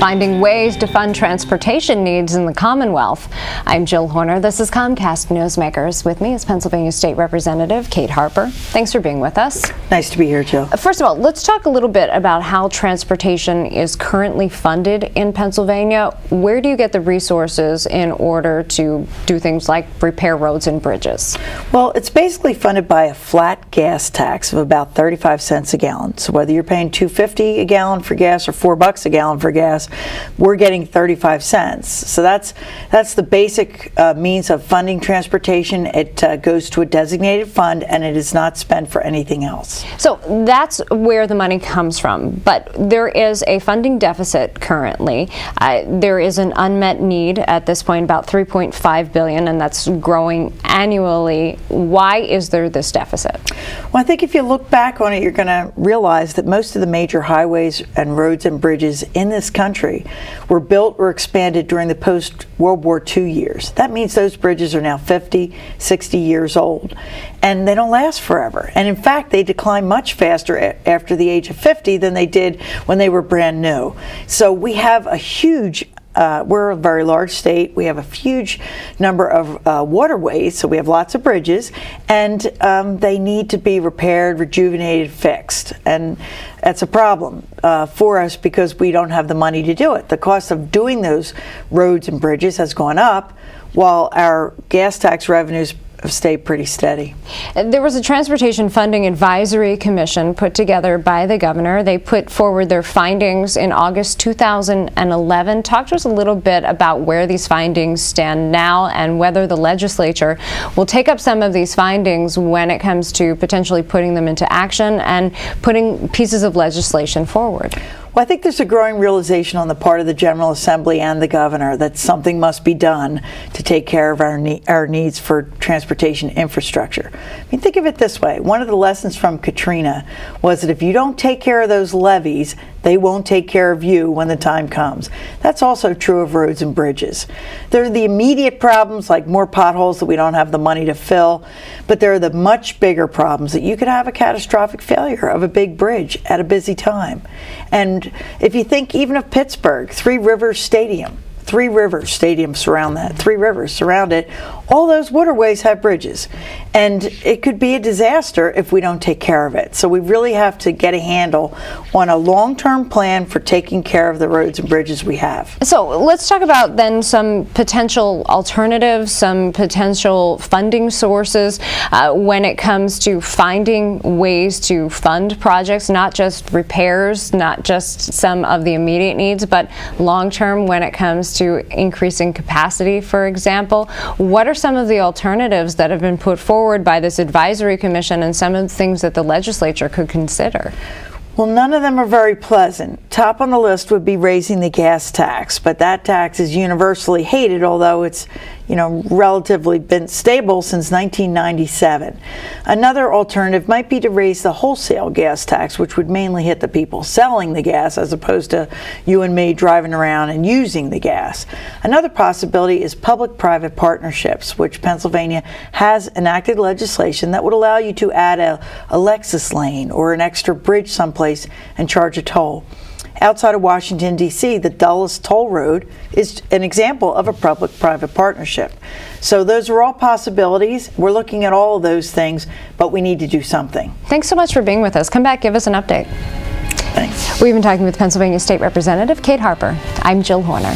finding ways to fund transportation needs in the Commonwealth. I'm Jill Horner. This is Comcast Newsmakers. With me is Pennsylvania State Representative Kate Harper. Thanks for being with us. Nice to be here, Jill. First of all, let's talk a little bit about how transportation is currently funded in Pennsylvania. Where do you get the resources in order to do things like repair roads and bridges? Well, it's basically funded by a flat gas tax of about 35 cents a gallon. So whether you're paying $2.50 a gallon for gas or $4 a gallon for gas, we're getting 35 cents. So that's the basic means of funding transportation. It goes to a designated fund and it is not spent for anything else. So that's where the money comes from. But there is a funding deficit currently. There is an unmet need at this point, about $3.5 billion, and that's growing annually. Why is there this deficit? Well, I think if you look back on it, you're going to realize that most of the major highways and roads and bridges in this country were built or expanded during the post-World War II years. That means those bridges are now 50, 60 years old, and they don't last forever. And in fact, they decline much faster after the age of 50 than they did when they were brand new. So we have a huge we're a very large state. We have a huge number of waterways, so we have lots of bridges, and they need to be repaired, rejuvenated, fixed. And that's a problem for us because we don't have the money to do it. The cost of doing those roads and bridges has gone up while our gas tax revenues have stayed pretty steady. There was a Transportation Funding Advisory Commission put together by the governor. They put forward their findings in August 2011. Talk to us a little bit about where these findings stand now and whether the legislature will take up some of these findings when it comes to potentially putting them into action and putting pieces of legislation forward. Well, I think there's a growing realization on the part of the General Assembly and the governor that something must be done to take care of our needs for transportation infrastructure. I mean, think of it this way. One of the lessons from Katrina was that if you don't take care of those levees, they won't take care of you when the time comes. That's also true of roads and bridges. There are the immediate problems like more potholes that we don't have the money to fill, but there are the much bigger problems that you could have a catastrophic failure of a big bridge at a busy time. And if you think even of Pittsburgh, Three Rivers Stadium surround that. Three rivers surround it. All those waterways have bridges. And it could be a disaster if we don't take care of it. So we really have to get a handle on a long-term plan for taking care of the roads and bridges we have. So let's talk about then some potential alternatives, some potential funding sources when it comes to finding ways to fund projects, not just repairs, not just some of the immediate needs, but long-term when it comes to increasing capacity, for example. What are some of the alternatives that have been put forward by this advisory commission and some of the things that the legislature could consider? Well, none of them are very pleasant. Top on the list would be raising the gas tax, but that tax is universally hated, although it's relatively been stable since 1997. Another alternative might be to raise the wholesale gas tax, which would mainly hit the people selling the gas as opposed to you and me driving around and using the gas. Another possibility is public-private partnerships, which Pennsylvania has enacted legislation that would allow you to add a Lexus lane or an extra bridge someplace and charge a toll. Outside of Washington, D.C., the Dulles Toll Road is an example of a public-private partnership. So those are all possibilities. We're looking at all of those things, but we need to do something. Thanks so much for being with us. Come back, give us an update. Thanks. We've been talking with Pennsylvania State Representative Kate Harper. I'm Jill Horner.